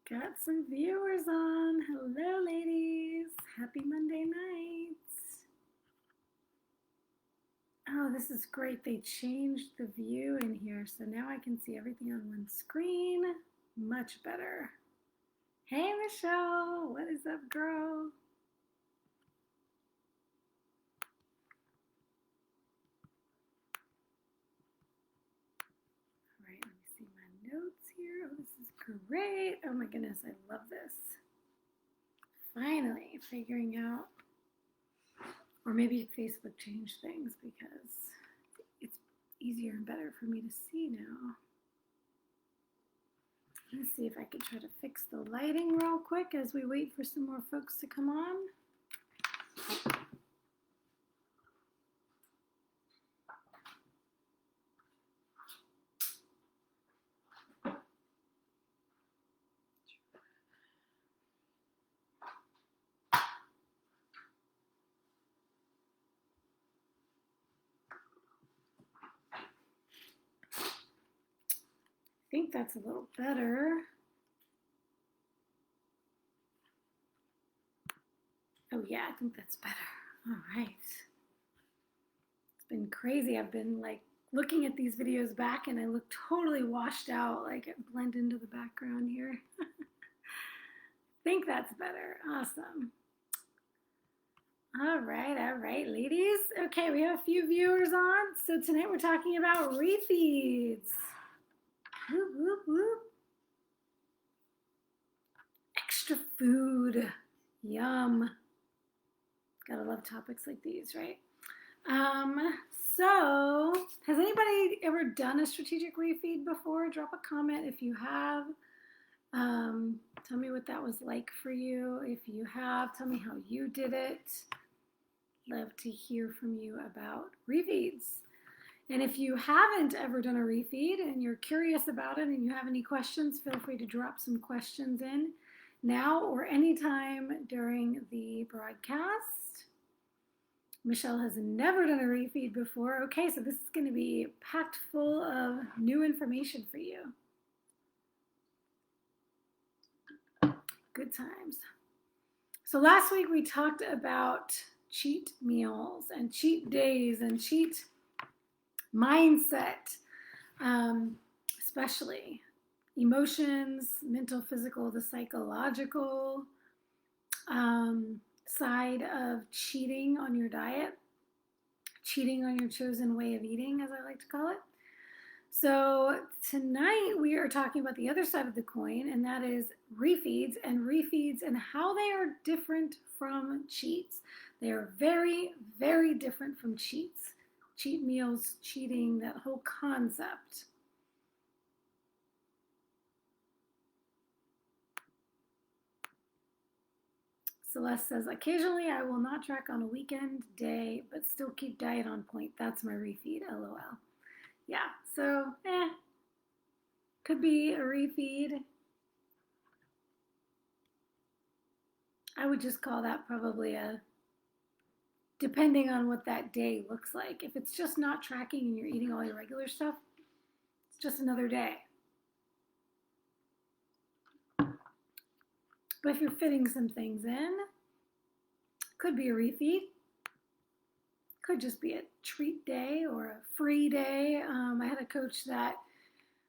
Got some viewers on. Hello, ladies. Happy Monday night. Oh, this is great. They changed the view in here, so now I can see everything on one screen. Much better. Hey, Michelle. What is up, girl? All right, let me see my notes here. Oh, this is great. Oh my goodness, I love this. Finally figuring out, or maybe Facebook changed things because it's easier and better for me to see now. Let's see if I can try to fix the lighting real quick as we wait for some more folks to come on. I think that's a little better. Oh yeah, I think that's better. All right. It's been crazy. I've been like looking at these videos back and I look totally washed out, like it blend into the background here. I think that's better. Awesome. All right, ladies. Okay, we have a few viewers on. So tonight we're talking about refeeds. Whoop, whoop, whoop. Extra food. Yum. Gotta love topics like these, right? So has anybody ever done a strategic refeed before? Drop a comment if you have. Tell me what that was like for you. If you have, tell me how you did it. Love to hear from you about refeeds. And if you haven't ever done a refeed and you're curious about it and you have any questions, feel free to drop some questions in now or anytime during the broadcast. Michelle has never done a refeed before. Okay, so this is going to be packed full of new information for you. Good times. So last week we talked about cheat meals and cheat days and cheat mindset, especially emotions, mental, physical, the psychological side of cheating on your diet, cheating on your chosen way of eating, as I like to call it. So tonight we are talking about the other side of the coin, and that is refeeds and how they are different from cheats. They are very, very different from cheats. Cheat meals, cheating, that whole concept. Celeste says, occasionally I will not track on a weekend day, but still keep diet on point. That's my refeed, LOL. Yeah, so, could be a refeed. I would just call that probably a, depending on what that day looks like. If it's just not tracking and you're eating all your regular stuff, it's just another day. But if you're fitting some things in, could be a refeed. Could just be a treat day or a free day. I had a coach that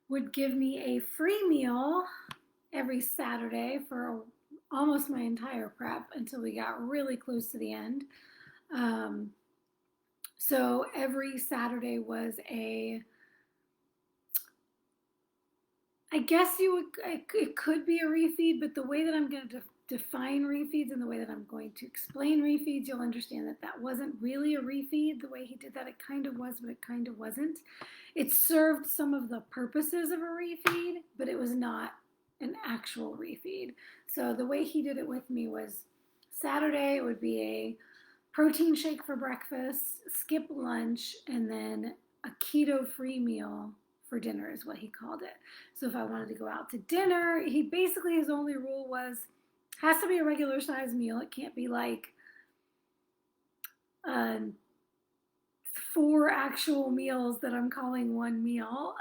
would give me a free meal every Saturday for almost my entire prep until we got really close to the end. So every Saturday was a, I guess it could be a refeed, but the way that I'm going to define refeeds and the way that I'm going to explain refeeds, you'll understand that that wasn't really a refeed. The way he did that, it kind of was, but it kind of wasn't. It served some of the purposes of a refeed, but it was not an actual refeed. So the way he did it with me was Saturday it would be a protein shake for breakfast, skip lunch, and then a keto-free meal for dinner is what he called it. So if I wanted to go out to dinner, he basically, his only rule was, has to be a regular size meal. It can't be like 4 actual meals that I'm calling one meal.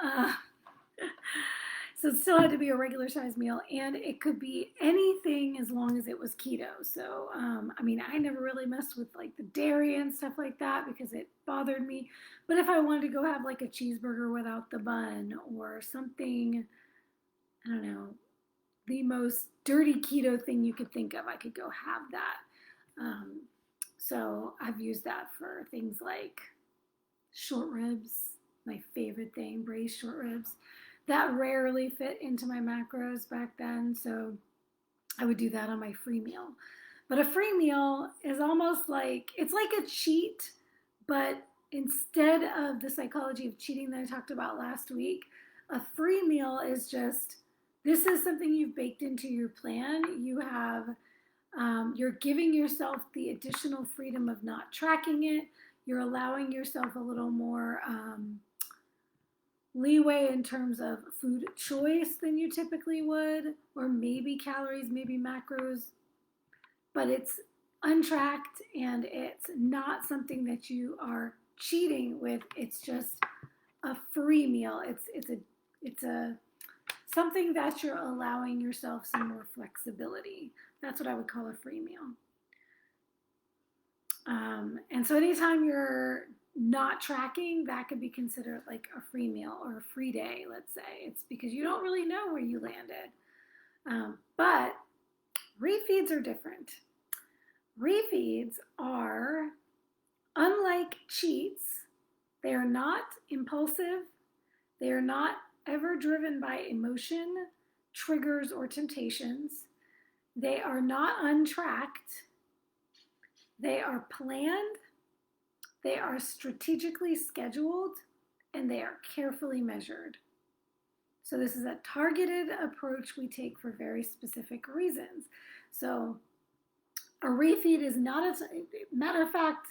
So it still had to be a regular size meal, and it could be anything as long as it was keto. So, I mean, I never really messed with like the dairy and stuff like that because it bothered me. But if I wanted to go have like a cheeseburger without the bun or something, I don't know, the most dirty keto thing you could think of, I could go have that. So I've used that for things like short ribs, my favorite thing, braised short ribs. That rarely fit into my macros back then, so I would do that on my free meal. But a free meal is almost like, it's like a cheat, but instead of the psychology of cheating that I talked about last week, a free meal is just, this is something you've baked into your plan. You're giving yourself the additional freedom of not tracking it. You're allowing yourself a little more leeway in terms of food choice than you typically would, or maybe calories, maybe macros, but it's untracked and it's not something that you are cheating with. It's just a free meal. It's a something that you're allowing yourself some more flexibility. That's what I would call a free meal. And so anytime you're not tracking, that could be considered like a free meal or a free day, let's say. It's because you don't really know where you landed. But refeeds are different. Refeeds are, unlike cheats, they are not impulsive. They are not ever driven by emotion, triggers, or temptations. They are not untracked. They are planned, they are strategically scheduled, and they are carefully measured. So this is a targeted approach we take for very specific reasons. So a refeed is not a, matter of fact,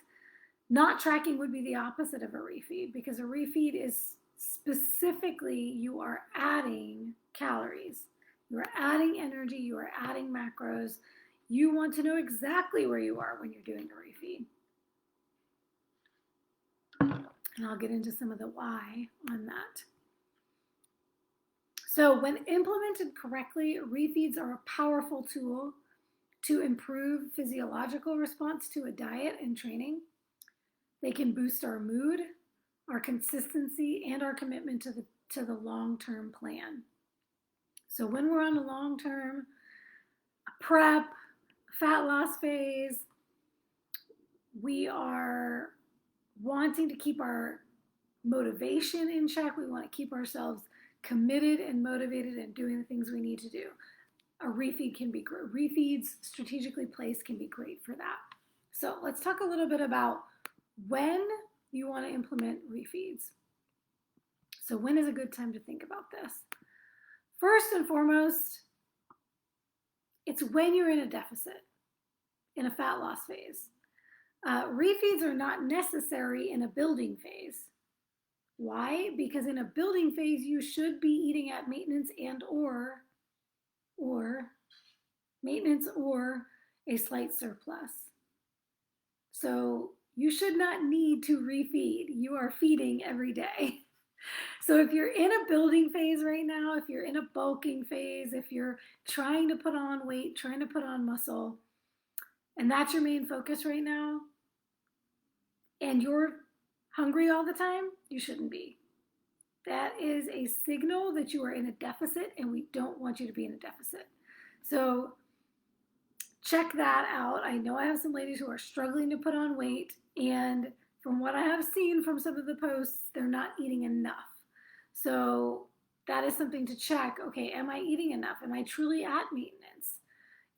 not tracking would be the opposite of a refeed, because a refeed is specifically, you are adding calories, you are adding energy, you are adding macros. You want to know exactly where you are when you're doing a refeed. And I'll get into some of the why on that. So when implemented correctly, refeeds are a powerful tool to improve physiological response to a diet and training. They can boost our mood, our consistency, and our commitment to the long-term plan. So when we're on a long-term prep, fat loss phase, we are wanting to keep our motivation in check. We want to keep ourselves committed and motivated and doing the things we need to do. A refeed can be great. Refeeds strategically placed can be great for that. So let's talk a little bit about when you want to implement refeeds. So when is a good time to think about this? First and foremost, it's when you're in a deficit, in a fat loss phase. Refeeds are not necessary in a building phase. Why? Because in a building phase, you should be eating at maintenance and or maintenance or a slight surplus. So you should not need to refeed. You are feeding every day. So if you're in a building phase right now, if you're in a bulking phase, if you're trying to put on weight, trying to put on muscle, and that's your main focus right now, and you're hungry all the time, you shouldn't be. That is a signal that you are in a deficit, and we don't want you to be in a deficit. So check that out. I know I have some ladies who are struggling to put on weight, and from what I have seen from some of the posts, they're not eating enough. So that is something to check. Okay, am I eating enough? Am I truly at maintenance?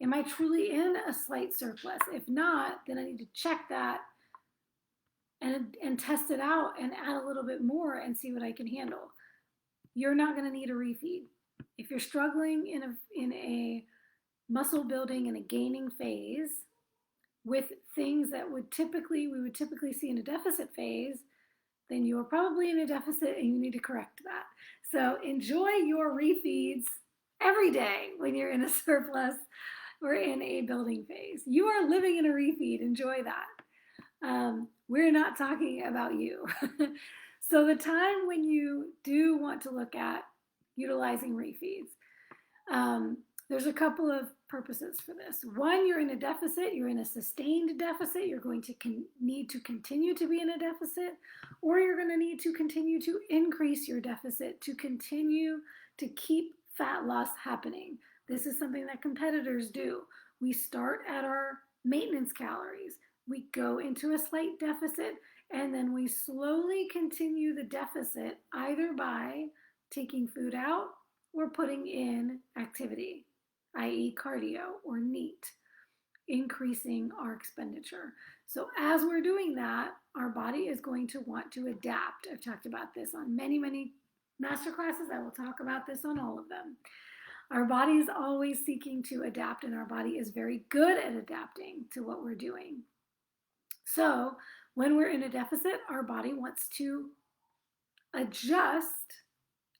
Am I truly in a slight surplus? If not, then I need to check that and test it out and add a little bit more and see what I can handle. You're not going to need a refeed. If you're struggling in a muscle building and a gaining phase with things that we would typically see in a deficit phase, then you are probably in a deficit and you need to correct that. So enjoy your refeeds every day when you're in a surplus or in a building phase. You are living in a refeed. Enjoy that. We're not talking about you. So the time when you do want to look at, utilizing refeeds. There's a couple of purposes for this. One, you're in a deficit, you're in a sustained deficit, you're going to need to continue to be in a deficit, or you're going to need to continue to increase your deficit to continue to keep fat loss happening. This is something that competitors do. We start at our maintenance calories, we go into a slight deficit, and then we slowly continue the deficit either by taking food out or putting in activity, i.e. cardio or NEAT, increasing our expenditure. So as we're doing that, our body is going to want to adapt. I've talked about this on many masterclasses. I will talk about this on all of them. Our body is always seeking to adapt, and our body is very good at adapting to what we're doing. So when we're in a deficit, our body wants to adjust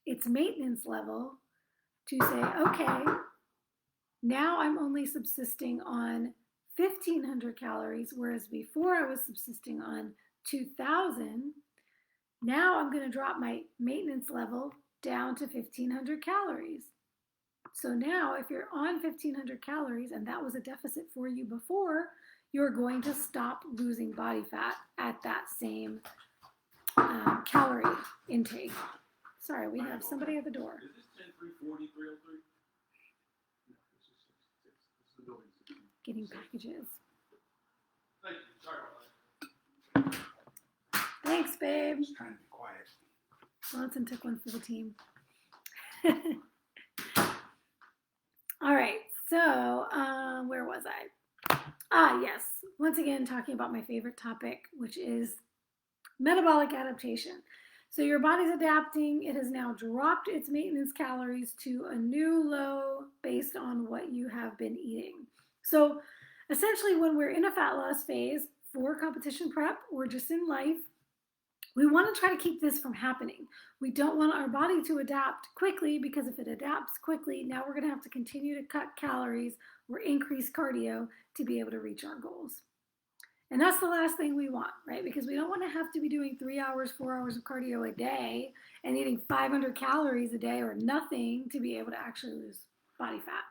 its maintenance level to say, okay, now I'm only subsisting on 1,500 calories, whereas before I was subsisting on 2,000. Now I'm going to drop my maintenance level down to 1,500 calories. So now if you're on 1,500 calories and that was a deficit for you before, you're going to stop losing body fat at that same calorie intake. Sorry, we have somebody at the door. Is this 10-340, 303? No, this is the building. Getting packages. Thank you. Sorry about that. Thanks, babe. Just trying to be quiet. Bronson took one for the team. All right, so where was I? Yes. Once again, talking about my favorite topic, which is metabolic adaptation. So your body's adapting. It has now dropped its maintenance calories to a new low based on what you have been eating. So essentially, when we're in a fat loss phase for competition prep or just in life, we want to try to keep this from happening. We don't want our body to adapt quickly, because if it adapts quickly, now we're going to have to continue to cut calories or increase cardio to be able to reach our goals. And that's the last thing we want, right? Because we don't want to have to be doing 3 hours, 4 hours of cardio a day and eating 500 calories a day or nothing to be able to actually lose body fat.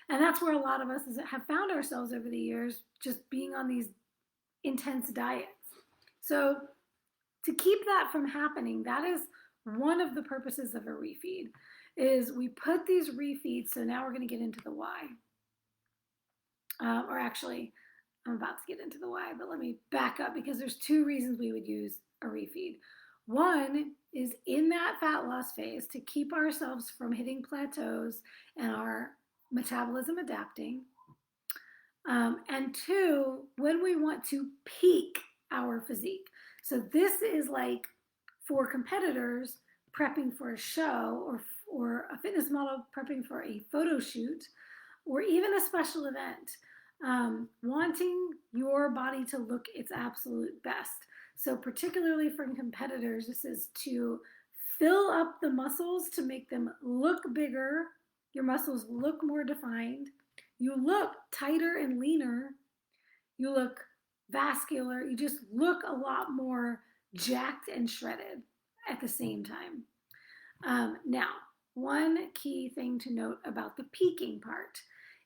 And that's where a lot of us have found ourselves over the years, just being on these intense diets. So to keep that from happening, that is one of the purposes of a refeed, is we put these refeeds. So now we're going to get into the why. Or actually, I'm about to get into the why, but let me back up, because there's 2 reasons we would use a refeed. One is in that fat loss phase to keep ourselves from hitting plateaus and our metabolism adapting. And 2, when we want to peak our physique. So this is like for competitors prepping for a show, or a fitness model prepping for a photo shoot, or even a special event. Wanting your body to look its absolute best. So particularly for competitors, this is to fill up the muscles to make them look bigger. Your muscles look more defined. You look tighter and leaner. You look vascular. You just look a lot more jacked and shredded at the same time. Now, one key thing to note about the peaking part.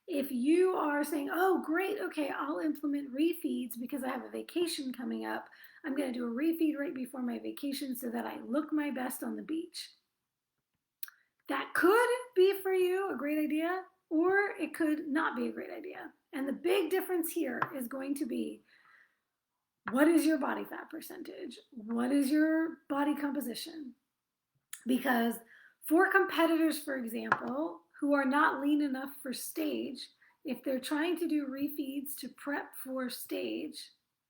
If you are saying, oh, great, okay, I'll implement refeeds because I have a vacation coming up. I'm going to do a refeed right before my vacation so that I look my best on the beach. That could be for you a great idea, or it could not be a great idea. And the big difference here is going to be, what is your body fat percentage? What is your body composition? Because for competitors, for example, who are not lean enough for stage, if they're trying to do refeeds to prep for stage,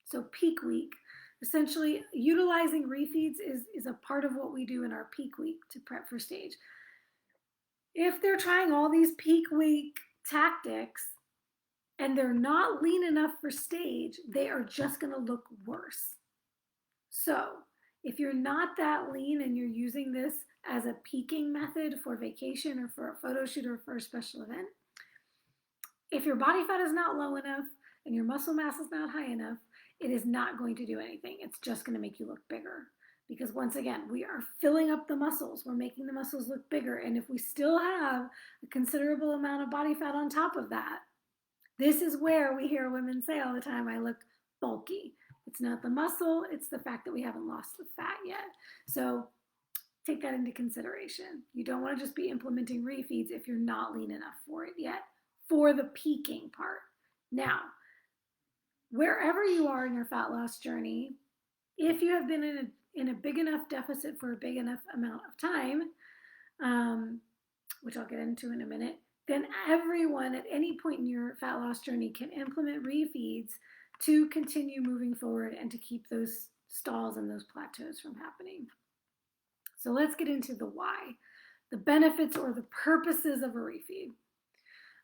so peak week, essentially utilizing refeeds is a part of what we do in our peak week to prep for stage. If they're trying all these peak week tactics and they're not lean enough for stage, they are just going to look worse. So if you're not that lean and you're using this as a peaking method for vacation or for a photo shoot or for a special event, if your body fat is not low enough and your muscle mass is not high enough, it is not going to do anything. It's just going to make you look bigger. Because once again, we are filling up the muscles. We're making the muscles look bigger. And if we still have a considerable amount of body fat on top of that, this is where we hear women say all the time, I look bulky. It's not the muscle, it's the fact that we haven't lost the fat yet. So take that into consideration. You don't want to just be implementing refeeds if you're not lean enough for it yet, for the peaking part. Now, wherever you are in your fat loss journey, if you have been in a big enough deficit for a big enough amount of time, which I'll get into in a minute, then everyone at any point in your fat loss journey can implement refeeds to continue moving forward and to keep those stalls and those plateaus from happening. So let's get into the why, the benefits or the purposes of a refeed.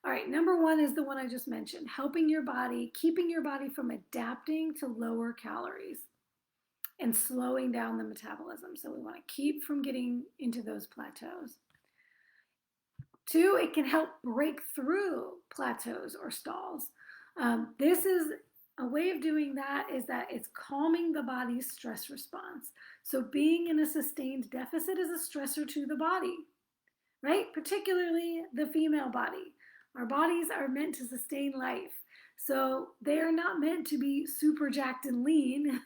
All right, number one is the one I just mentioned, helping your body, keeping your body from adapting to lower calories and slowing down the metabolism. So we want to keep from getting into those plateaus. Two, it can help break through plateaus or stalls. This is a way of doing that is that it's calming the body's stress response. So being in a sustained deficit is a stressor to the body, right? Particularly the female body. Our bodies are meant to sustain life. So they are not meant to be super jacked and lean.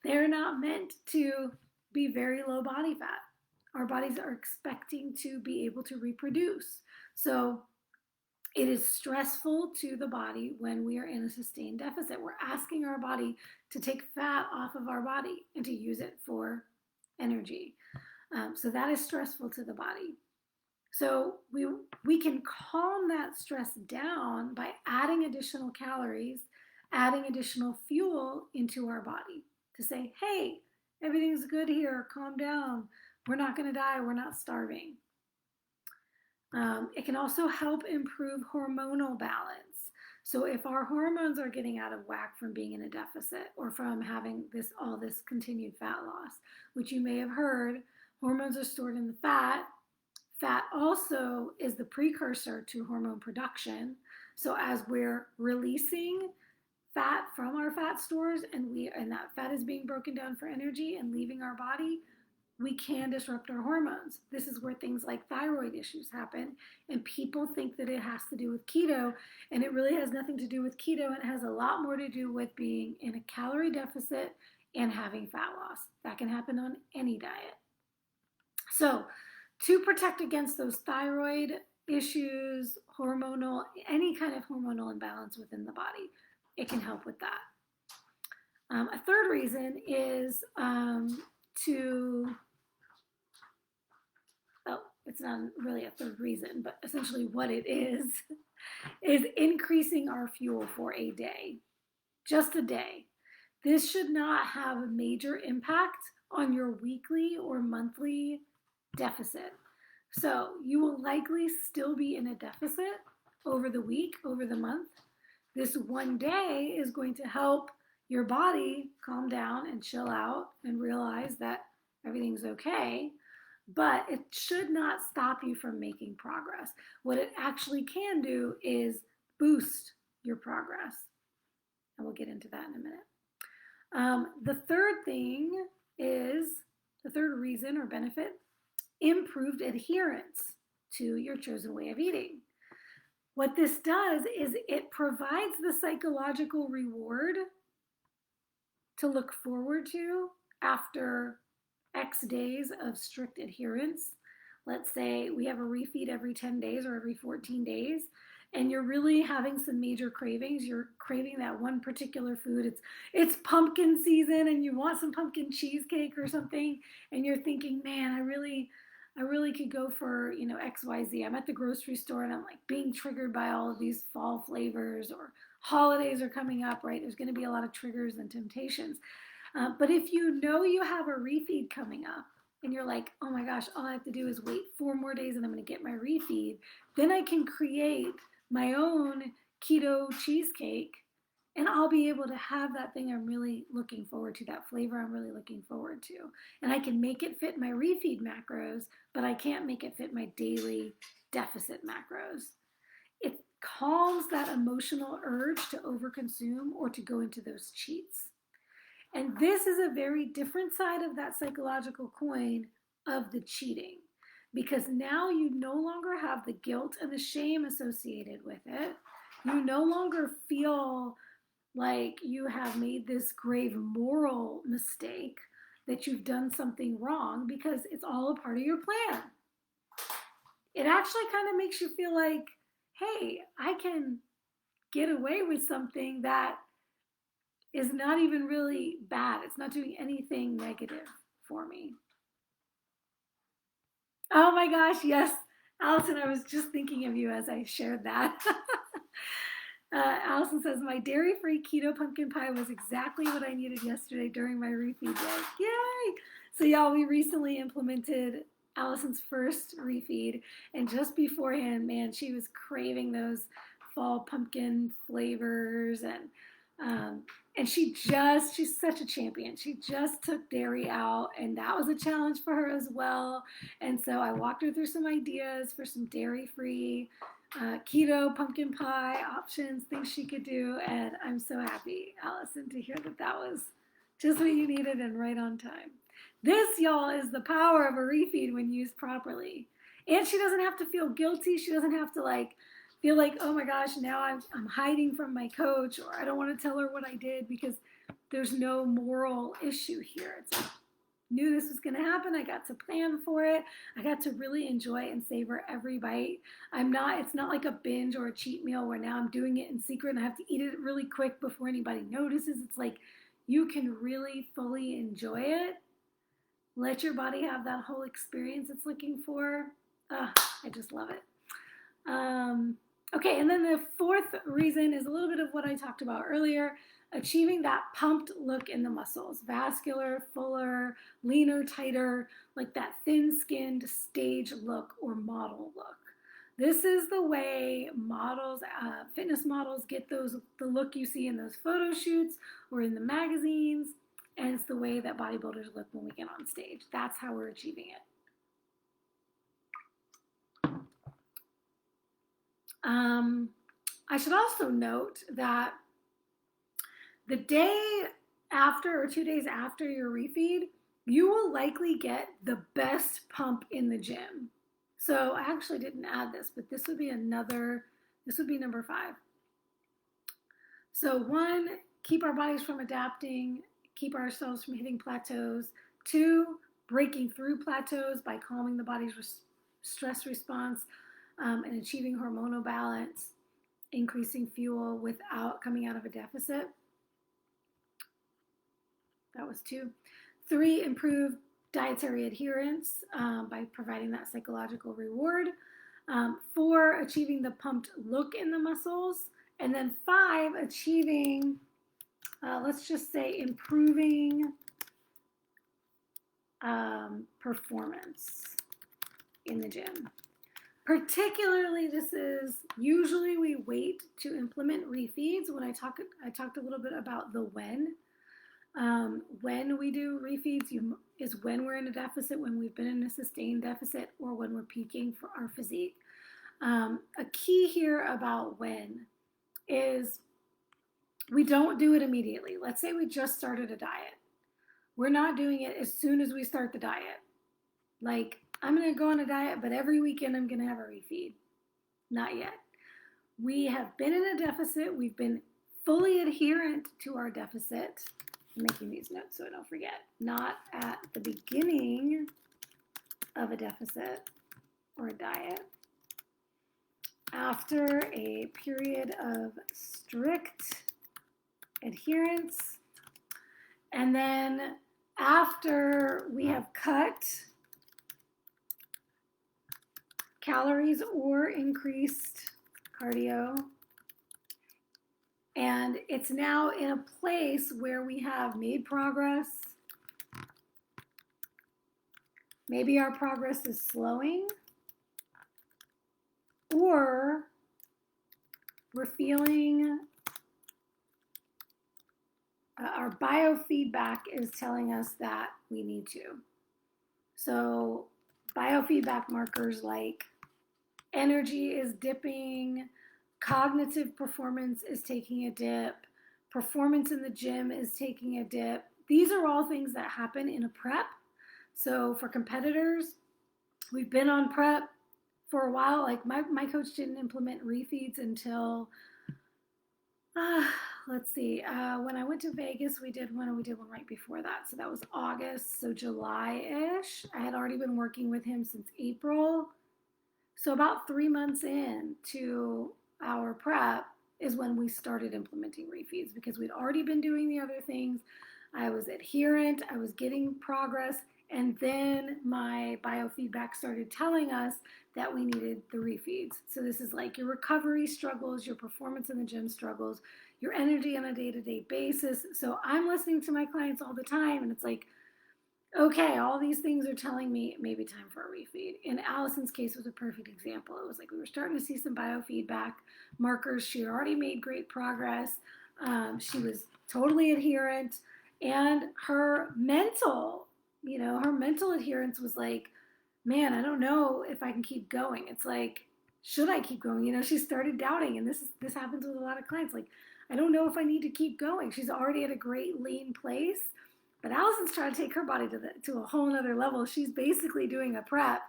They're not meant to be very low body fat. Our bodies are expecting to be able to reproduce. So it is stressful to the body when we are in a sustained deficit. We're asking our body to take fat off of our body and to use it for energy. So that is stressful to the body. So we can calm that stress down by adding additional calories, adding additional fuel into our body to say, hey, everything's good here, calm down. We're not going to die, we're not starving. It can also help improve hormonal balance. So if our hormones are getting out of whack from being in a deficit or from having all this continued fat loss, which you may have heard, hormones are stored in the fat. Fat also is the precursor to hormone production. So as we're releasing fat from our fat stores and that fat is being broken down for energy and leaving our body, we can disrupt our hormones. This is where things like thyroid issues happen, and people think that it has to do with keto, and it really has nothing to do with keto. It has a lot more to do with being in a calorie deficit and having fat loss. That can happen on any diet. So to protect against those thyroid issues, any kind of hormonal imbalance within the body, it can help with that. A third reason is it's not really a third reason, but essentially what it is increasing our fuel for a day, just a day. This should not have a major impact on your weekly or monthly deficit. So you will likely still be in a deficit over the week, over the month. This one day is going to help your body calm down and chill out and realize that everything's okay, but it should not stop you from making progress. What it actually can do is boost your progress. And we'll get into that in a minute. The third thing is, the third reason or benefit, improved adherence to your chosen way of eating. What this does is it provides the psychological reward to look forward to after X days of strict adherence. Let's say we have a refeed every 10 days or every 14 days, and you're really having some major cravings. You're craving that one particular food. It's pumpkin season and you want some pumpkin cheesecake or something, and you're thinking, man, I really could go for, XYZ. I'm at the grocery store and I'm like being triggered by all of these fall flavors, or holidays are coming up, right? There's going to be a lot of triggers and temptations. But if you know you have a refeed coming up and you're like, oh my gosh, all I have to do is wait 4 more days and I'm going to get my refeed, then I can create my own keto cheesecake and I'll be able to have that thing I'm really looking forward to, that flavor I'm really looking forward to. And I can make it fit my refeed macros, but I can't make it fit my daily deficit macros. It calms that emotional urge to overconsume or to go into those cheats. And this is a very different side of that psychological coin of the cheating, because now you no longer have the guilt and the shame associated with it. You no longer feel like you have made this grave moral mistake, that you've done something wrong, because it's all a part of your plan. It actually kind of makes you feel like, hey, I can get away with something that is not even really bad. It's not doing anything negative for me. Oh my gosh, yes. Allison, I was just thinking of you as I shared that. Allison says, my dairy-free keto pumpkin pie was exactly what I needed yesterday during my refeed day. Yay! So y'all, we recently implemented Allison's first refeed, and just beforehand, man, she was craving those fall pumpkin flavors, and she's such a champion. She just took dairy out, and that was a challenge for her as well. And so I walked her through some ideas for some dairy-free keto pumpkin pie options, things she could do, and I'm so happy, Allison, to hear that that was just what you needed and right on time. This, y'all, is the power of a refeed when used properly. And she doesn't have to feel guilty. She doesn't have to feel like, oh my gosh, now I'm hiding from my coach, or I don't want to tell her what I did, because there's no moral issue here. It's like, knew this was going to happen. I got to plan for it. I got to really enjoy and savor every bite. It's not like a binge or a cheat meal where now I'm doing it in secret and I have to eat it really quick before anybody notices. It's like you can really fully enjoy it. Let your body have that whole experience it's looking for. I just love it. Okay, and then the fourth reason is a little bit of what I talked about earlier, achieving that pumped look in the muscles, vascular, fuller, leaner, tighter, like that thin-skinned stage look or model look. This is the way models, fitness models get the look you see in those photo shoots or in the magazines, and it's the way that bodybuilders look when we get on stage. That's how we're achieving it. I should also note that the day after or 2 days after your refeed, you will likely get the best pump in the gym. So I actually didn't add this, but this would be number 5. So 1, keep our bodies from adapting, keep ourselves from hitting plateaus. 2, breaking through plateaus by calming the body's stress response and achieving hormonal balance, increasing fuel without coming out of a deficit. That was 2. 3, improve dietary adherence by providing that psychological reward. 4, achieving the pumped look in the muscles. And then 5, achieving, let's just say, improving performance in the gym. Particularly, this is usually we wait to implement refeeds. When I talked a little bit about the when. When we do refeeds is when we're in a deficit, when we've been in a sustained deficit, or when we're peaking for our physique. A key here about when is we don't do it immediately. Let's say we just started a diet. We're not doing it as soon as we start the diet. Like, I'm going to go on a diet, but every weekend I'm going to have a refeed. Not yet. We have been in a deficit. We've been fully adherent to our deficit. I'm making these notes so I don't forget. Not at the beginning of a deficit or a diet. After a period of strict adherence. And then after we have cut calories or increased cardio, and it's now in a place where we have made progress. Maybe our progress is slowing, or we're feeling our biofeedback is telling us that we need to. So biofeedback markers like energy is dipping, cognitive performance is taking a dip, performance in the gym is taking a dip. these are all things that happen in a prep. So for competitors, we've been on prep for a while. Like my coach didn't implement refeeds until, let's see, when I went to Vegas, we did one right before that. So that was August, so July-ish. I had already been working with him since April. So about 3 months into our prep is when we started implementing refeeds, because we'd already been doing the other things. I was adherent, I was getting progress, and then my biofeedback started telling us that we needed the refeeds. So this is like your recovery struggles, your performance in the gym struggles, your energy on a day-to-day basis. So I'm listening to my clients all the time, and it's like, okay, all these things are telling me it may be time for a refeed. In Allison's case, was a perfect example. It was like we were starting to see some biofeedback markers. She had already made great progress. She was totally adherent, and her mental adherence was like, man, I don't know if I can keep going. It's like, should I keep going? She started doubting, and this happens with a lot of clients. Like, I don't know if I need to keep going. She's already at a great lean place. But Allison's trying to take her body to a whole nother level. She's basically doing a prep.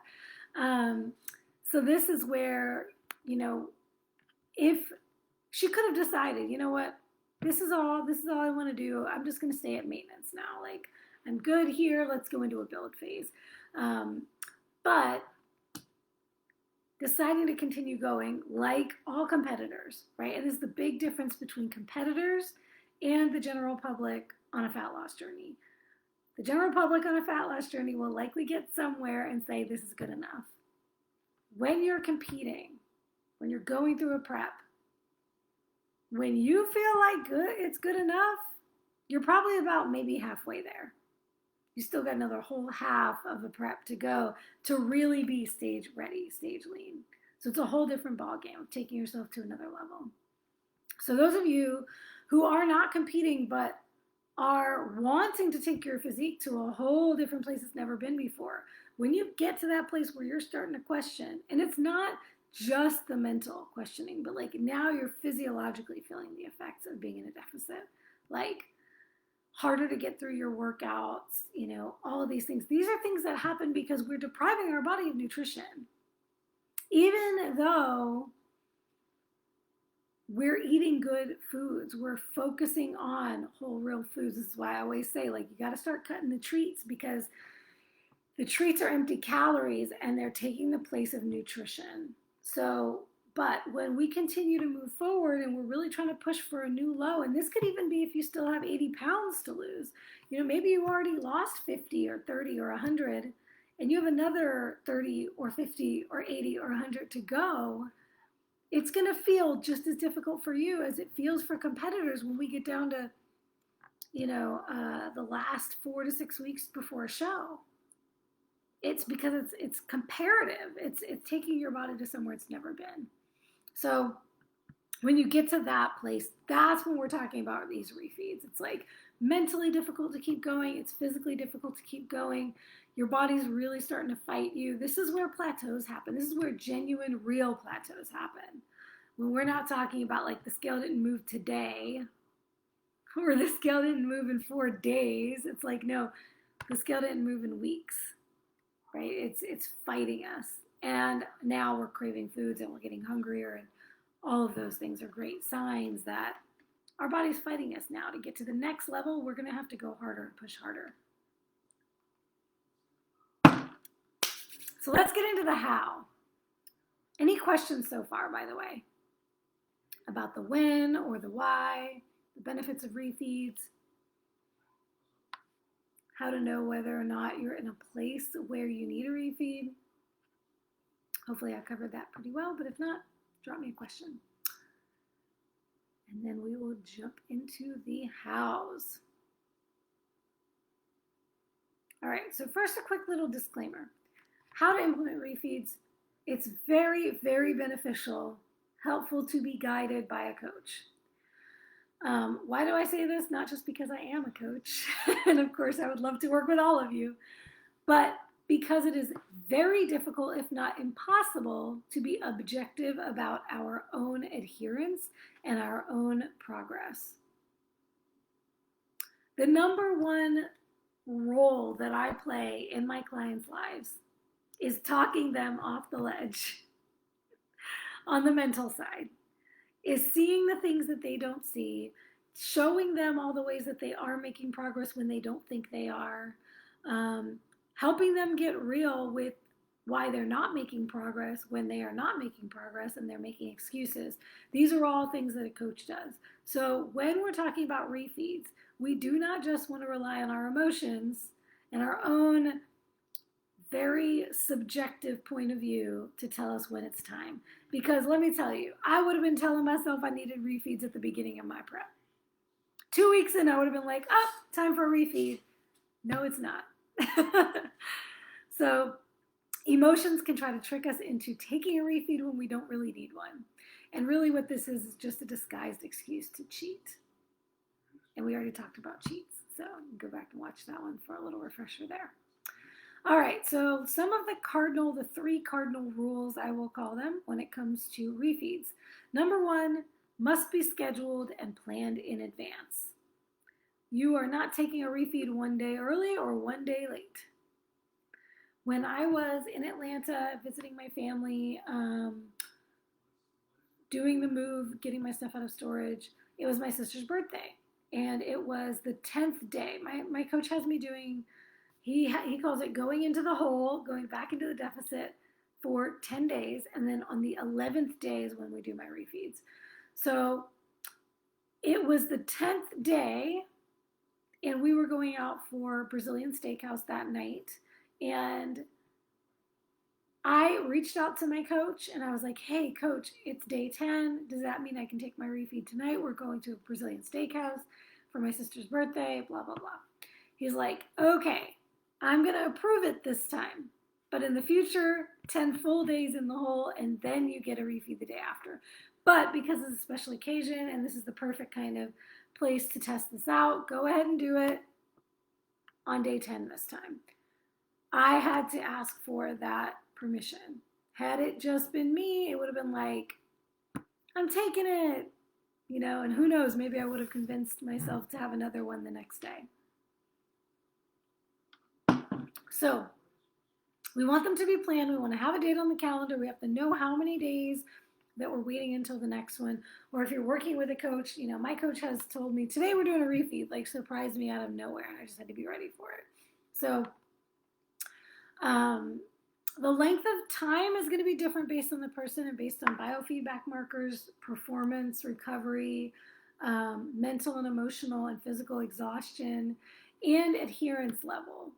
So this is where, if she could have decided, you know what, this is all I want to do. I'm just going to stay at maintenance now. Like, I'm good here. Let's go into a build phase. But deciding to continue going, like all competitors, right? And this is the big difference between competitors and the general public on a fat loss journey. The general public on a fat loss journey will likely get somewhere and say this is good enough. When you're competing, when you're going through a prep, when you feel like it's good enough, you're probably about maybe halfway there. You still got another whole half of a prep to go to really be stage ready, stage lean. So it's a whole different ballgame of taking yourself to another level. So those of you who are not competing but are wanting to take your physique to a whole different place it's never been before, when you get to that place where you're starting to question, and it's not just the mental questioning, but like now you're physiologically feeling the effects of being in a deficit, like harder to get through your workouts, all of these things. These are things that happen because we're depriving our body of nutrition. Even though we're eating good foods, we're focusing on whole real foods. This is why I always say, like, you got to start cutting the treats, because the treats are empty calories and they're taking the place of nutrition. So, but when we continue to move forward and we're really trying to push for a new low, and this could even be if you still have 80 pounds to lose, maybe you already lost 50 or 30 or 100, and you have another 30 or 50 or 80 or 100 to go. It's going to feel just as difficult for you as it feels for competitors when we get down to, the last 4 to 6 weeks before a show. It's because it's comparative. It's taking your body to somewhere it's never been. So when you get to that place, that's when we're talking about these refeeds. It's like mentally difficult to keep going. It's physically difficult to keep going. Your body's really starting to fight you. This is where plateaus happen. This is where genuine, real plateaus happen. When we're not talking about like the scale didn't move today, or the scale didn't move in 4 days. It's like, no, the scale didn't move in weeks, right? It's fighting us. And now we're craving foods and we're getting hungrier, and all of those things are great signs that our body's fighting us now. To get to the next level, we're going to have to go harder and push harder. So let's get into the how. Any questions so far, by the way, about the when or the why, the benefits of refeeds, how to know whether or not you're in a place where you need a refeed? Hopefully I covered that pretty well, but if not, drop me a question. And then we will jump into the hows. All right, so first a quick little disclaimer. How to implement refeeds. It's very, very beneficial, helpful to be guided by a coach. Why do I say this? Not just because I am a coach, and of course I would love to work with all of you, but because it is very difficult, if not impossible, to be objective about our own adherence and our own progress. The number one role that I play in my clients' lives is talking them off the ledge on the mental side, is seeing the things that they don't see, showing them all the ways that they are making progress when they don't think they are, helping them get real with why they're not making progress when they are not making progress and they're making excuses. These are all things that a coach does. So when we're talking about refeeds, we do not just want to rely on our emotions and our own very subjective point of view to tell us when it's time. Because let me tell you, I would have been telling myself I needed refeeds at the beginning of my prep. 2 weeks in, I would have been like, oh, time for a refeed. No, it's not. So emotions can try to trick us into taking a refeed when we don't really need one. And really what this is just a disguised excuse to cheat. And we already talked about cheats, so go back and watch that one for a little refresher there. All right, so some of the 3 cardinal rules, I will call them, when it comes to refeeds. Number 1, must be scheduled and planned in advance. You are not taking a refeed one day early or one day late. When I was in Atlanta visiting my family, doing the move, getting my stuff out of storage, it was my sister's birthday. And it was the 10th day. My coach has me doing, he calls it going into the hole, going back into the deficit for 10 days. And then on the 11th day is when we do my refeeds. So it was the 10th day, and we were going out for Brazilian steakhouse that night. And I reached out to my coach and I was like, hey, coach, it's day 10. Does that mean I can take my refeed tonight? We're going to a Brazilian steakhouse for my sister's birthday, blah, blah, blah. He's like, okay, I'm going to approve it this time. But in the future, 10 full days in the hole, and then you get a refeed the day after. But because it's a special occasion and this is the perfect kind of place to test this out, go ahead and do it on day 10 this time. I had to ask for that permission. Had it just been me, it would have been like, I'm taking it, and who knows, maybe I would have convinced myself to have another one the next day. So we want them to be planned. We want to have a date on the calendar. We have to know how many days that we're waiting until the next one. Or if you're working with a coach, my coach has told me, today we're doing a refeed, like surprised me out of nowhere, and I just had to be ready for it. So the length of time is going to be different based on the person and based on biofeedback markers, performance, recovery, mental and emotional and physical exhaustion, and adherence level.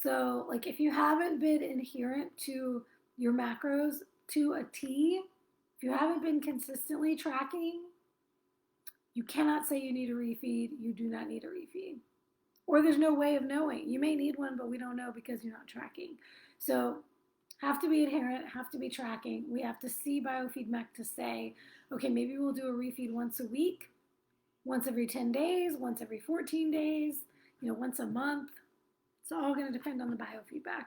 So like if you haven't been adherent to your macros to a T, if you haven't been consistently tracking, you cannot say you need a refeed. You do not need a refeed. Or there's no way of knowing. You may need one, but we don't know because you're not tracking. So have to be adherent, have to be tracking. We have to see biofeedback to say, okay, maybe we'll do a refeed once a week, once every 10 days, once every 14 days, once a month. It's all going to depend on the biofeedback.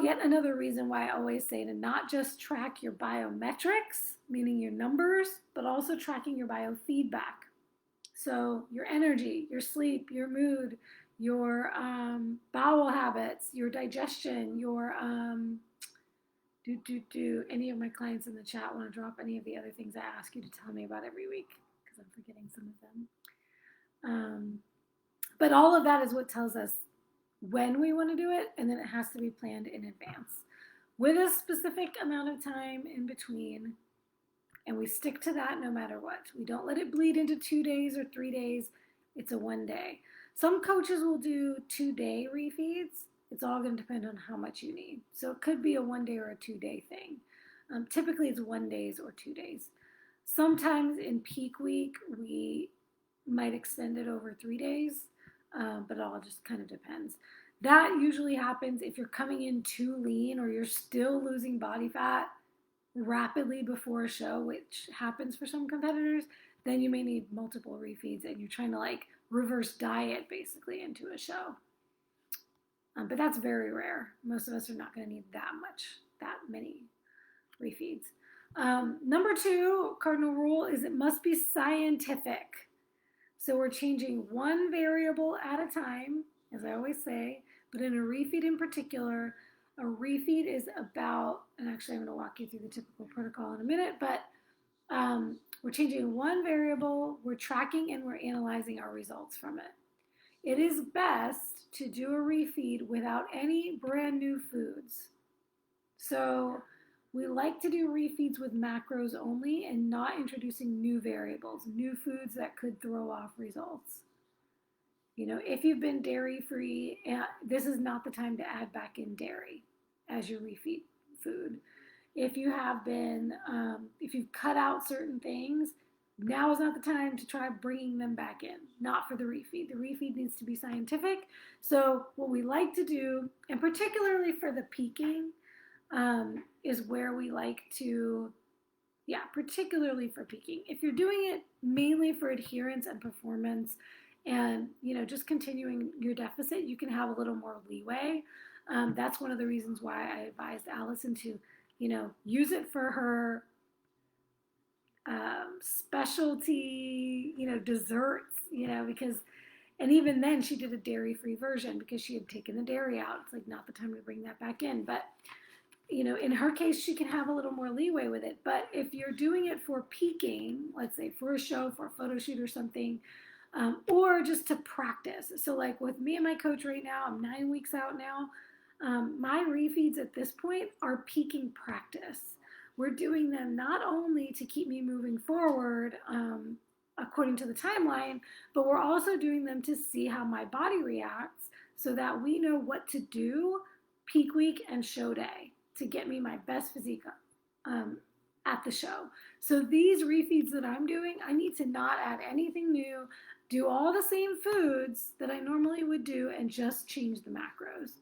Yet another reason why I always say to not just track your biometrics, meaning your numbers, but also tracking your biofeedback. So your energy, your sleep, your mood, your bowel habits, your digestion, your any of my clients in the chat want to drop any of the other things I ask you to tell me about every week, because I'm forgetting some of them. But all of that is what tells us when we want to do it, and then it has to be planned in advance with a specific amount of time in between. And we stick to that no matter what. We don't let it bleed into 2 days or 3 days. It's a 1 day. Some coaches will do 2-day refeeds. It's all going to depend on how much you need. So it could be a 1 day or a 2 day thing. Typically it's 1 day or 2 days. Sometimes in peak week, we might extend it over 3 days, but it all just kind of depends. That usually happens if you're coming in too lean or you're still losing body fat rapidly before a show, which happens for some competitors. Then you may need multiple refeeds and you're trying to like reverse diet basically into a show. But that's very rare. Most of us are not going to need that many refeeds. Number 2 cardinal rule is it must be scientific. So we're changing one variable at a time, as I always say, but in a refeed in particular, a refeed is about, and actually I'm going to walk you through the typical protocol in a minute, but we're changing one variable, we're tracking and we're analyzing our results from it. It is best to do a refeed without any brand new foods. So we like to do refeeds with macros only and not introducing new variables, new foods that could throw off results. You know, if you've been dairy free, this is not the time to add back in dairy as your refeed food. If you have been, if you've cut out certain things, now is not the time to try bringing them back in, not for the refeed. The refeed needs to be scientific. So what we like to do, and particularly for the peaking, is where we like to, particularly for peaking. If you're doing it mainly for adherence and performance and, you know, just continuing your deficit, you can have a little more leeway. That's one of the reasons why I advised Allison to, you know, use it for her specialty, you know, desserts, you know, because, and even then she did a dairy-free version because she had taken the dairy out. It's like not the time to bring that back in. But, you know, in her case, she can have a little more leeway with it. But if you're doing it for peaking, let's say for a show, for a photo shoot or something, or just to practice. So like with me and my coach right now, I'm 9 weeks out now. My refeeds at this point are peaking practice. We're doing them not only to keep me moving forward according to the timeline, but we're also doing them to see how my body reacts so that we know what to do peak week and show day to get me my best physique at the show. So these refeeds that I'm doing, I need to not add anything new, do all the same foods that I normally would do, and just change the macros.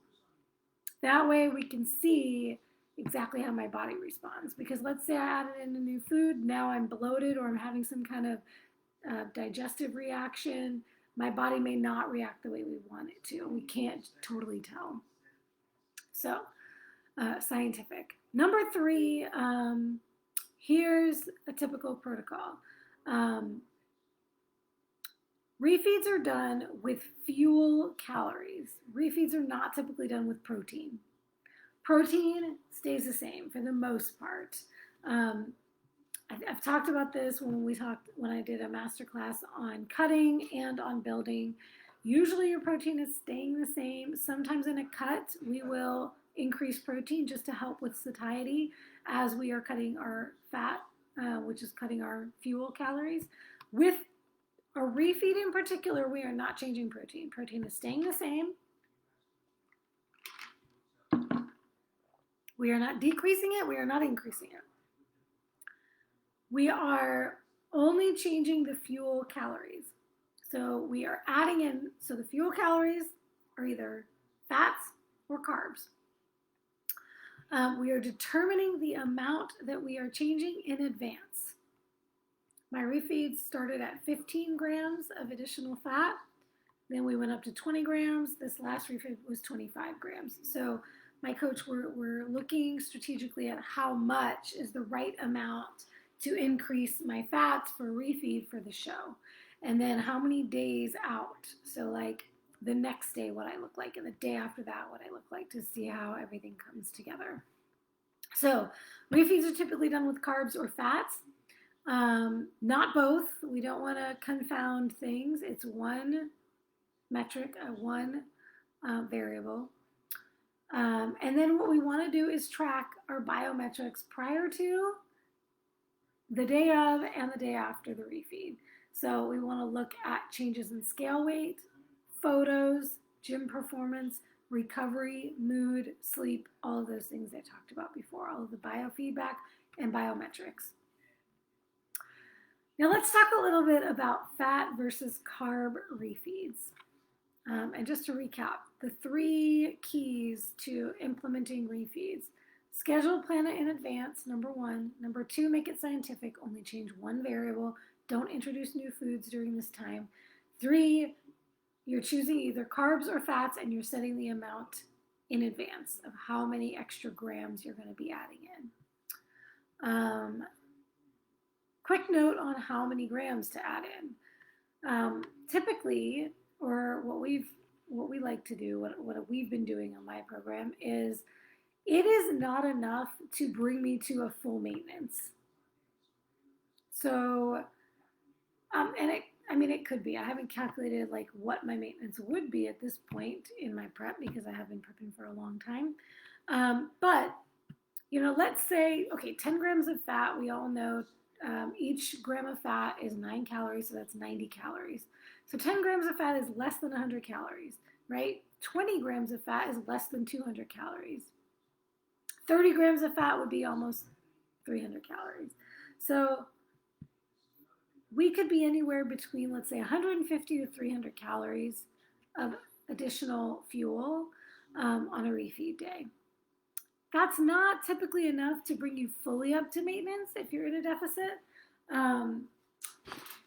That way we can see exactly how my body responds. Because let's say I added in a new food, now I'm bloated or I'm having some kind of digestive reaction. My body may not react the way we want it to. We can't totally tell. So, scientific. Number 3, here's a typical protocol. Refeeds are done with fuel calories. Refeeds are not typically done with protein. Protein stays the same for the most part. I've talked about this when I did a masterclass on cutting and on building. Usually your protein is staying the same. Sometimes in a cut, we will increase protein just to help with satiety as we are cutting our fat, which is cutting our fuel calories. With a refeed in particular, we are not changing protein. Protein is staying the same. We are not decreasing it. We are not increasing it. We are only changing the fuel calories. So we are adding in, so the fuel calories are either fats or carbs. We are determining the amount that we are changing in advance. My refeeds started at 15 grams of additional fat. Then we went up to 20 grams. This last refeed was 25 grams. So my coach, we're looking strategically at how much is the right amount to increase my fats for refeed for the show. And then how many days out. So like the next day what I look like and the day after that what I look like to see how everything comes together. So refeeds are typically done with carbs or fats. Not both. We don't want to confound things. It's one metric, one variable. And then what we want to do is track our biometrics prior to, the day of, and the day after the refeed. So we want to look at changes in scale weight, photos, gym performance, recovery, mood, sleep, all of those things I talked about before, all of the biofeedback and biometrics. Now let's talk a little bit about fat versus carb refeeds. And just to recap, the 3 keys to implementing refeeds. Schedule, plan it in advance, number 1. Number 2, make it scientific, only change one variable. Don't introduce new foods during this time. 3, you're choosing either carbs or fats and you're setting the amount in advance of how many extra grams you're going to be adding in. Quick note on how many grams to add in. Typically, or what we like to do, what we've been doing on my program is it is not enough to bring me to a full maintenance. So, and I mean, it could be. I haven't calculated like what my maintenance would be at this point in my prep because I have been prepping for a long time. But let's say, okay, 10 grams of fat, we all know each gram of fat is 9 calories, so that's 90 calories. So 10 grams of fat is less than 100 calories, right? 20 grams of fat is less than 200 calories. 30 grams of fat would be almost 300 calories. So we could be anywhere between, let's say, 150 to 300 calories of additional fuel on a refeed day. That's not typically enough to bring you fully up to maintenance if you're in a deficit.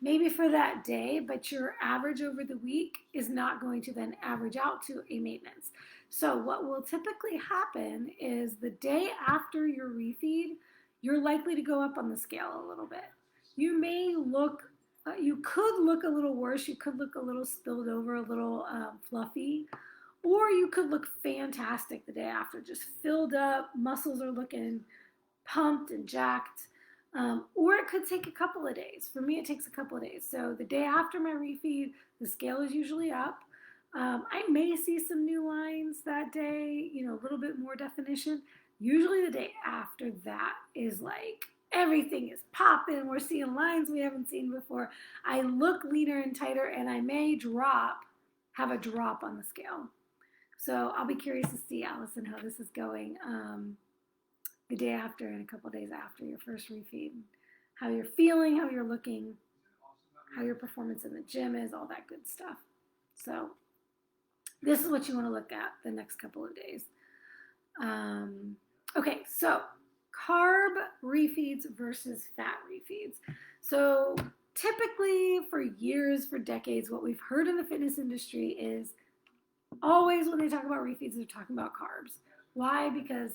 Maybe for that day, but your average over the week is not going to then average out to a maintenance. So what will typically happen is the day after your refeed, you're likely to go up on the scale a little bit. You may look, you could look a little worse. You could look a little spilled over, a little fluffy, or you could look fantastic the day after, just filled up, muscles are looking pumped and jacked. Or it could take a couple of days. For me, it takes a couple of days. So the day after my refeed, the scale is usually up. I may see some new lines that day, a little bit more definition. Usually the day after that is like everything is popping. We're seeing lines we haven't seen before. I look leaner and tighter, and I may have a drop on the scale. So I'll be curious to see, Allison, how this is going the day after and a couple of days after your first refeed. How you're feeling, how you're looking, how your performance in the gym is, all that good stuff. So this is what you want to look at the next couple of days. Okay, so carb refeeds versus fat refeeds. So typically for years, for decades, what we've heard in the fitness industry is always when they talk about refeeds, they're talking about carbs. Why? Because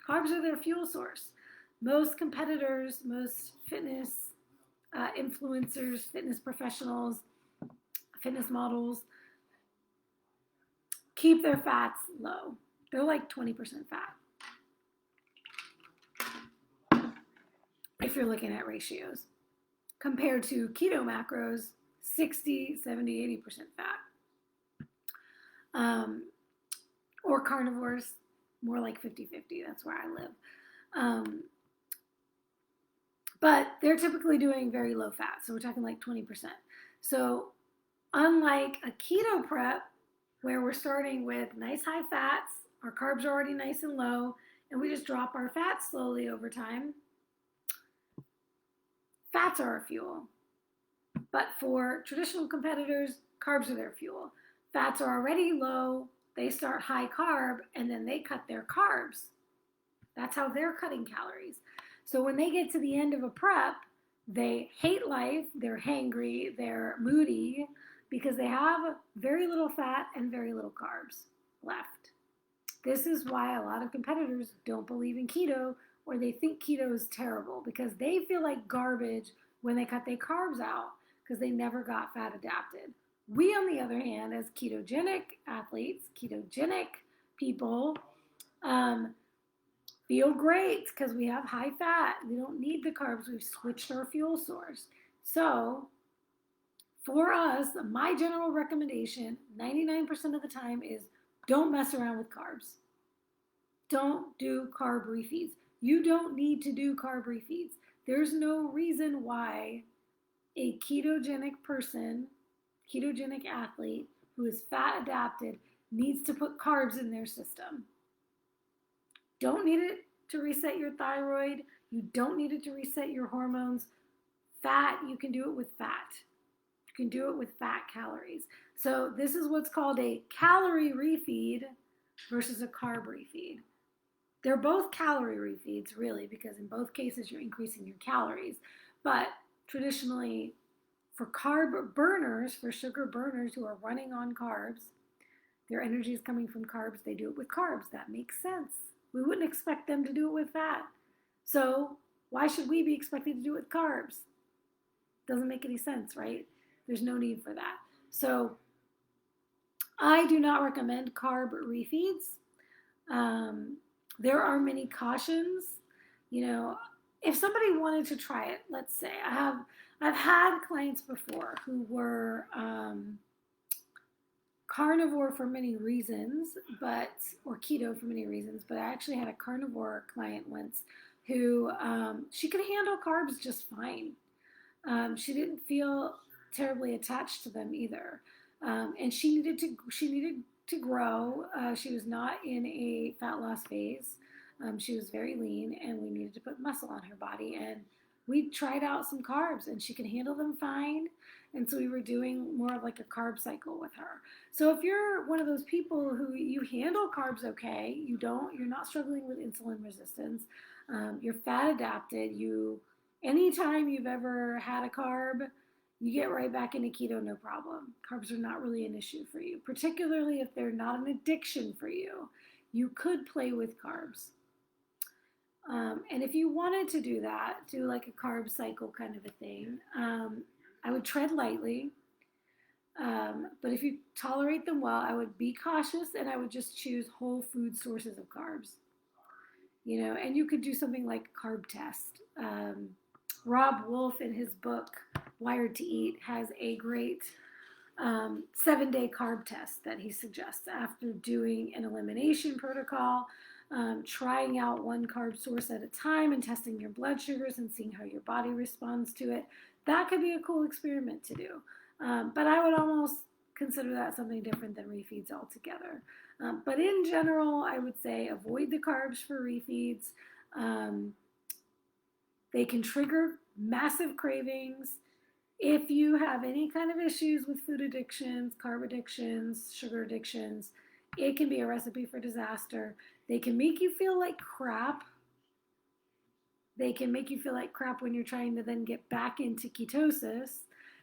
carbs are their fuel source. Most competitors, most fitness influencers, fitness professionals, fitness models keep their fats low. They're like 20% fat if you're looking at ratios, compared to keto macros, 60, 70, 80% fat. Or carnivores, more like 50-50. That's where I live. But they're typically doing very low fat. So we're talking like 20%. So unlike a keto prep, where we're starting with nice high fats, our carbs are already nice and low, and we just drop our fats slowly over time, fats are our fuel. But for traditional competitors, carbs are their fuel. Fats are already low, they start high carb, and then they cut their carbs. That's how they're cutting calories. So when they get to the end of a prep, they hate life, they're hangry, they're moody, because they have very little fat and very little carbs left. This is why a lot of competitors don't believe in keto, or they think keto is terrible, because they feel like garbage when they cut their carbs out, because they never got fat adapted. We, on the other hand, as ketogenic athletes, ketogenic people, feel great because we have high fat. We don't need the carbs. We've switched our fuel source. So for us, my general recommendation 99% of the time is don't mess around with carbs. Don't do carb refeeds. You don't need to do carb refeeds. There's no reason why a ketogenic person, ketogenic athlete who is fat adapted needs to put carbs in their system. Don't need it to reset your thyroid. You don't need it to reset your hormones. Fat, you can do it with fat. You can do it with fat calories. So this is what's called a calorie refeed versus a carb refeed. They're both calorie refeeds, really, because in both cases you're increasing your calories. But traditionally, for carb burners, for sugar burners who are running on carbs, their energy is coming from carbs, they do it with carbs. That makes sense. We wouldn't expect them to do it with fat. So why should we be expected to do it with carbs? Doesn't make any sense, right? There's no need for that. So I do not recommend carb refeeds. There are many cautions. You know, if somebody wanted to try it, let's say I've had clients before who were carnivore for many reasons, or keto for many reasons, but I actually had a carnivore client once who she could handle carbs just fine. She didn't feel terribly attached to them either, and she needed to grow. She was not in a fat loss phase. She was very lean, and we needed to put muscle on her body. And we tried out some carbs, and she could handle them fine. And so we were doing more of like a carb cycle with her. So if you're one of those people who you handle carbs okay, you're not struggling with insulin resistance, you're fat adapted, anytime you've ever had a carb, you get right back into keto, no problem. Carbs are not really an issue for you, particularly if they're not an addiction for you. You could play with carbs. And if you wanted to do that, do like a carb cycle kind of a thing, I would tread lightly. But if you tolerate them well, I would be cautious and I would just choose whole food sources of carbs. And you could do something like carb test. Rob Wolf, in his book Wired to Eat, has a great 7-day carb test that he suggests after doing an elimination protocol, trying out one carb source at a time and testing your blood sugars and seeing how your body responds to it. That could be a cool experiment to do. But I would almost consider that something different than refeeds altogether. But in general, I would say avoid the carbs for refeeds. They can trigger massive cravings. If you have any kind of issues with food addictions, carb addictions, sugar addictions, it can be a recipe for disaster. They can make you feel like crap. They can make you feel like crap when you're trying to then get back into ketosis.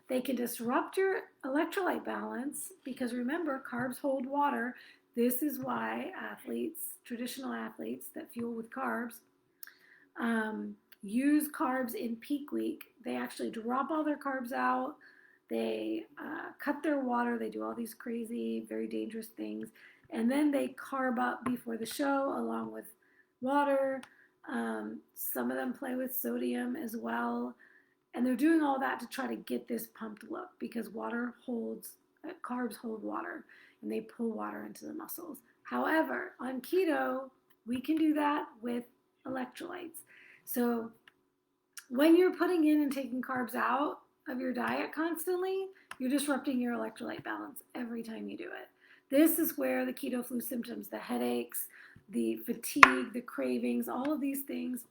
They can disrupt your electrolyte balance because remember, carbs hold water. This is why traditional athletes that fuel with carbs, use carbs in peak week. They actually drop all their carbs out. They cut their water. They do all these crazy, very dangerous things. And then they carb up before the show along with water. Some of them play with sodium as well. And they're doing all that to try to get this pumped look because carbs hold water and they pull water into the muscles. However, on keto, we can do that with electrolytes. So when you're putting in and taking carbs out of your diet constantly, you're disrupting your electrolyte balance every time you do it. This is where the keto flu symptoms, the headaches, the fatigue, the cravings, all of these things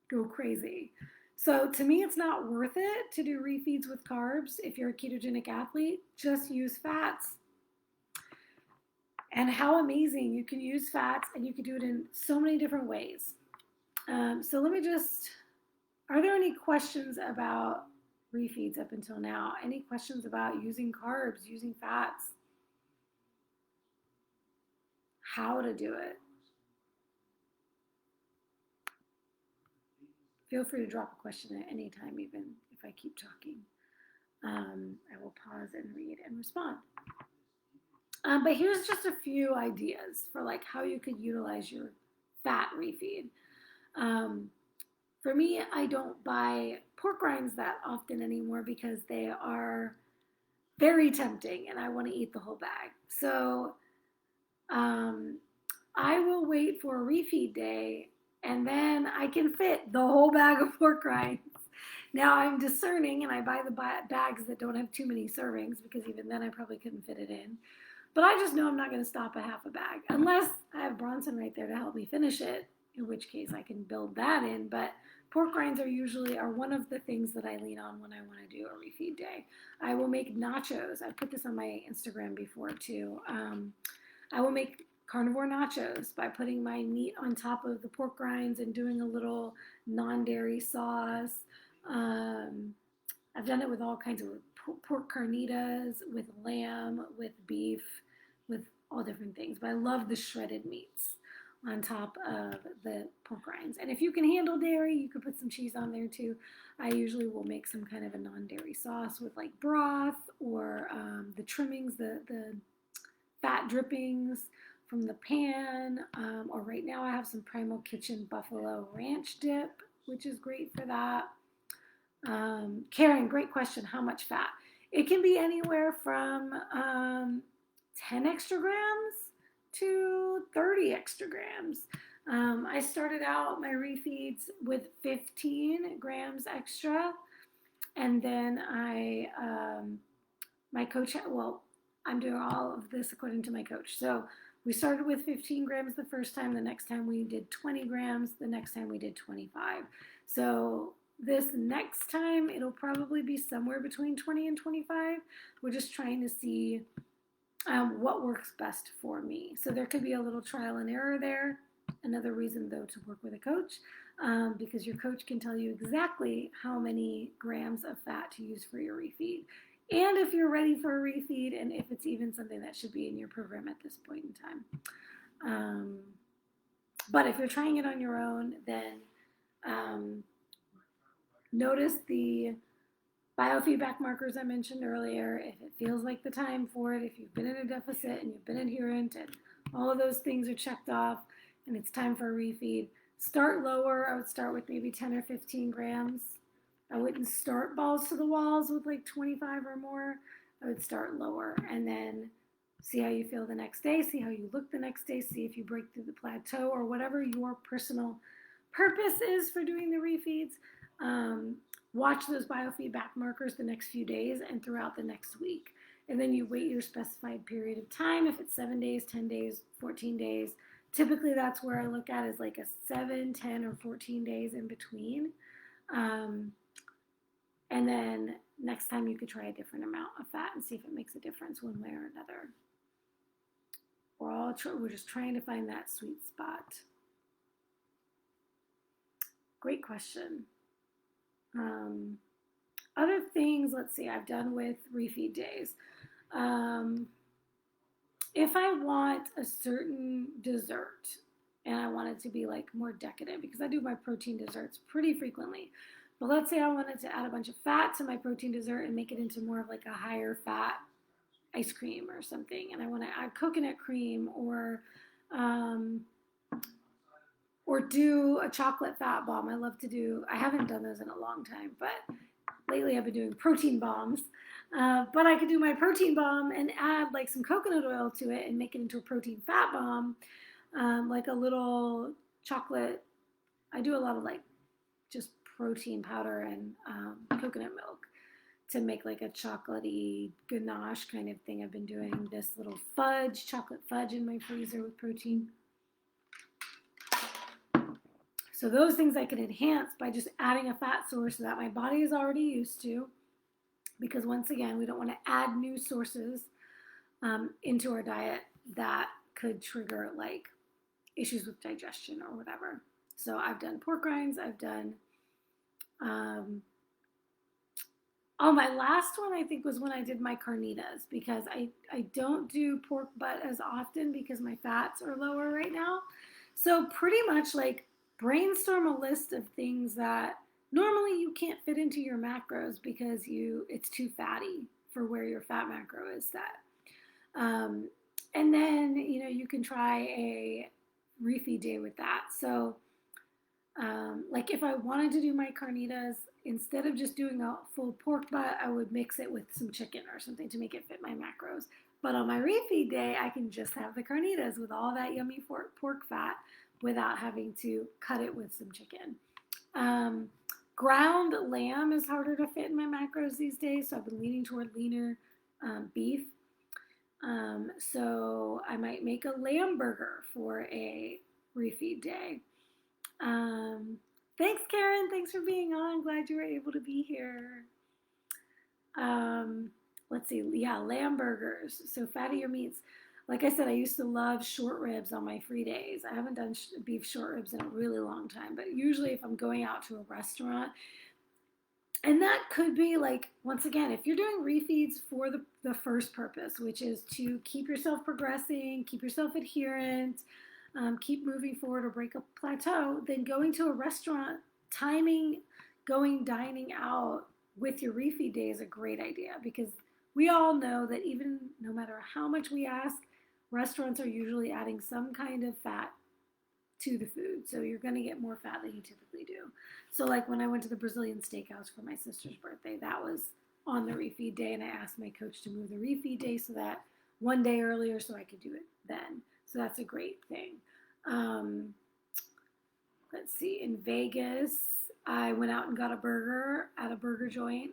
go crazy. So to me, it's not worth it to do refeeds with carbs. If you're a ketogenic athlete, just use fats. And how amazing you can use fats, and you can do it in so many different ways. So are there any questions about refeeds up until now? Any questions about using carbs, using fats? How to do it? Feel free to drop a question at any time, even if I keep talking. I will pause and read and respond. But here's just a few ideas for like how you could utilize your fat refeed. For me, I don't buy pork rinds that often anymore because they are very tempting and I want to eat the whole bag. So I will wait for a refeed day and then I can fit the whole bag of pork rinds. Now I'm discerning and I buy the bags that don't have too many servings because even then I probably couldn't fit it in. But I just know I'm not going to stop at half a bag unless I have Bronson right there to help me finish it, in which case I can build that in. But pork rinds are one of the things that I lean on when I want to do a refeed day. I will make nachos. I put this on my Instagram before too. I will make carnivore nachos by putting my meat on top of the pork rinds and doing a little non-dairy sauce. I've done it with all kinds of pork carnitas, with lamb, with beef, with all different things. But I love the shredded meats. on top of the pork rinds. And if you can handle dairy, you could put some cheese on there too. I usually will make some kind of a non-dairy sauce with like broth or the trimmings, the fat drippings from the pan. Or right now I have some Primal Kitchen Buffalo Ranch dip, which is great for that. Karen, great question. How much fat? It can be anywhere from 10 extra grams to 30 extra grams. I started out my refeeds with 15 grams extra, and then my coach, well, I'm doing all of this according to my coach. So we started with 15 grams the first time, the next time we did 20 grams, the next time we did 25. So this next time, it'll probably be somewhere between 20 and 25. We're just trying to see what works best for me. So there could be a little trial and error there. Another reason, though, to work with a coach, because your coach can tell you exactly how many grams of fat to use for your refeed. And if you're ready for a refeed, and if it's even something that should be in your program at this point in time. But if you're trying it on your own, then notice the biofeedback markers I mentioned earlier. If it feels like the time for it, if you've been in a deficit and you've been adherent and all of those things are checked off and it's time for a refeed, start lower. I would start with maybe 10 or 15 grams. I wouldn't start balls to the walls with like 25 or more. I would start lower and then see how you feel the next day, see how you look the next day, see if you break through the plateau or whatever your personal purpose is for doing the refeeds. Watch those biofeedback markers the next few days and throughout the next week. And then you wait your specified period of time. If it's 7 days, 10 days, 14 days, typically that's where I look at is like a 7, 10, or 14 days in between. And then next time you could try a different amount of fat and see if it makes a difference one way or another. We're just trying to find that sweet spot. Great question. Other things, let's see, I've done with refeed days. If I want a certain dessert and I want it to be like more decadent, because I do my protein desserts pretty frequently, but let's say I wanted to add a bunch of fat to my protein dessert and make it into more of like a higher fat ice cream or something, and I want to add coconut cream or do a chocolate fat bomb. I haven't done those in a long time, but lately I've been doing protein bombs. But I could do my protein bomb and add like some coconut oil to it and make it into a protein fat bomb, like a little chocolate. I do a lot of like just protein powder and coconut milk to make like a chocolatey ganache kind of thing. I've been doing this little fudge, chocolate fudge in my freezer with protein. So those things I can enhance by just adding a fat source that my body is already used to, because once again, we don't want to add new sources into our diet that could trigger like issues with digestion or whatever. So I've done pork rinds, I've done, my last one I think was when I did my carnitas, because I don't do pork butt as often because my fats are lower right now. So pretty much like brainstorm a list of things that normally you can't fit into your macros because it's too fatty for where your fat macro is set. And then, you can try a refeed day with that. So like if I wanted to do my carnitas, instead of just doing a full pork butt, I would mix it with some chicken or something to make it fit my macros. But on my refeed day, I can just have the carnitas with all that yummy pork fat without having to cut it with some chicken. Ground lamb is harder to fit in my macros these days, so I've been leaning toward leaner beef. So I might make a lamb burger for a refeed day. Thanks, Karen. Thanks for being on. Glad you were able to be here. Let's see. Yeah, lamb burgers. So fattier meats. Like I said, I used to love short ribs on my free days. I haven't done beef short ribs in a really long time, but usually if I'm going out to a restaurant, and that could be like, once again, if you're doing refeeds for the first purpose, which is to keep yourself progressing, keep yourself adherent, keep moving forward or break a plateau, then going to a restaurant, timing going dining out with your refeed day is a great idea, because we all know that even no matter how much we ask, restaurants are usually adding some kind of fat to the food. So you're going to get more fat than you typically do. So like when I went to the Brazilian steakhouse for my sister's birthday, that was on the refeed day, and I asked my coach to move the refeed day so that one day earlier so I could do it then. So that's a great thing. Let's see, in Vegas, I went out and got a burger at a burger joint.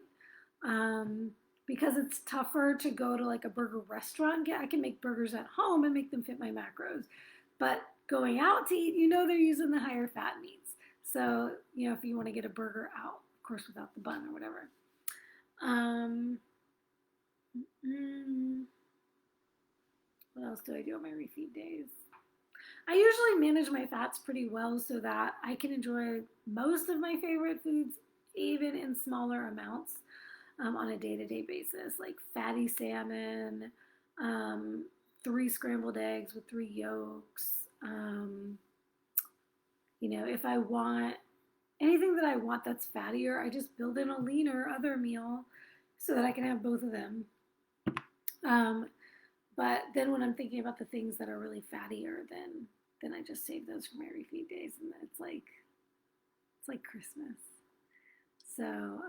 Because it's tougher to go to like a burger restaurant. I can make burgers at home and make them fit my macros. But going out to eat, they're using the higher fat meats. So, if you want to get a burger out, of course, without the bun or whatever. What else do I do on my refeed days? I usually manage my fats pretty well so that I can enjoy most of my favorite foods, even in smaller amounts, on a day-to-day basis, like fatty salmon, 3 scrambled eggs with 3 yolks. If I want anything that I want that's fattier, I just build in a leaner other meal so that I can have both of them. But then when I'm thinking about the things that are really fattier, then I just save those for my refeed days, and it's like Christmas. So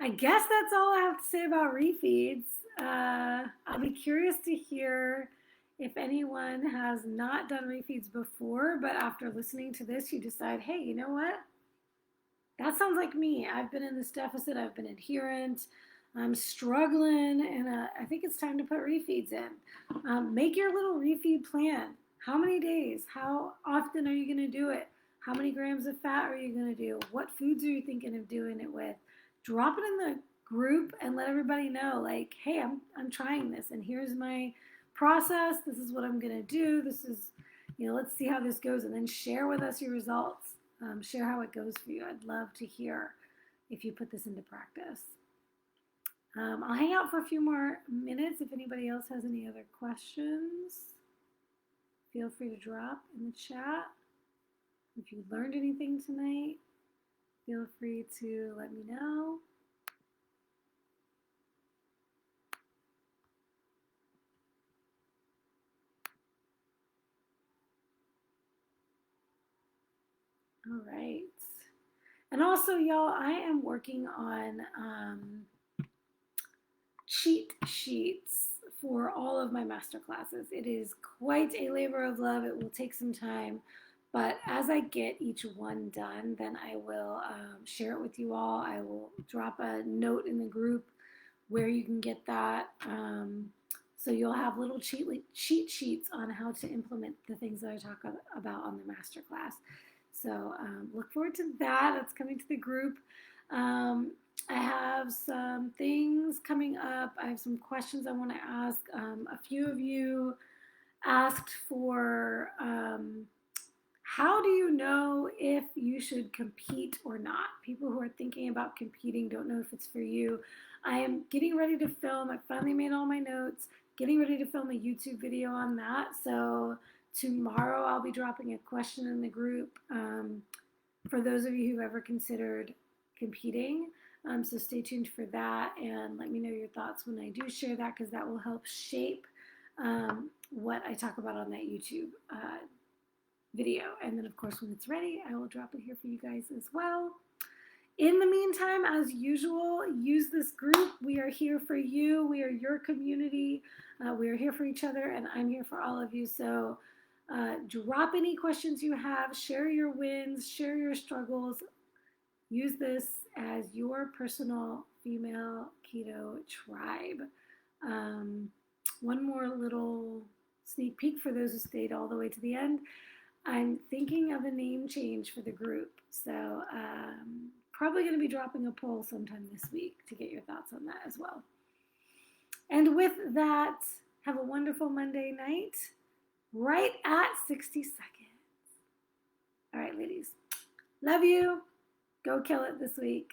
I guess that's all I have to say about refeeds. I'll be curious to hear if anyone has not done refeeds before, but after listening to this, you decide, hey, you know what? That sounds like me. I've been in this deficit. I've been adherent. I'm struggling, and I think it's time to put refeeds in. Make your little refeed plan. How many days? How often are you going to do it? How many grams of fat are you going to do? What foods are you thinking of doing it with? Drop it in the group and let everybody know, like, hey, I'm trying this, and here's my process. This is what I'm going to do. This is, let's see how this goes, and then share with us your results. Share how it goes for you. I'd love to hear if you put this into practice. I'll hang out for a few more minutes. If anybody else has any other questions, feel free to drop in the chat. If you learned anything tonight, feel free to let me know. All right. And also, y'all, I am working on cheat sheets for all of my masterclasses. It is quite a labor of love. It will take some time. But as I get each one done, then I will share it with you all. I will drop a note in the group where you can get that. So you'll have little cheat sheets on how to implement the things that I talk about on the masterclass. So look forward to that. That's coming to the group. I have some things coming up. I have some questions I want to ask. A few of you asked for how do you know if you should compete or not? People who are thinking about competing don't know if it's for you. I am getting ready to film. I finally made all my notes. Getting ready to film a YouTube video on that. So tomorrow I'll be dropping a question in the group for those of you who've ever considered competing. So stay tuned for that, and let me know your thoughts when I do share that, because that will help shape what I talk about on that YouTube video. And then, of course, when it's ready, I will drop it here for you guys as well. In the meantime, as usual, use this group. We are here for you. We are your community. We are here for each other, and I'm here for all of you. So drop any questions you have. Share your wins. Share your struggles. Use this as your personal female keto tribe. One more little sneak peek for those who stayed all the way to the end. I'm thinking of a name change for the group. So probably going to be dropping a poll sometime this week to get your thoughts on that as well. And with that, have a wonderful Monday night, right at 60 seconds. All right, ladies. Love you. Go kill it this week.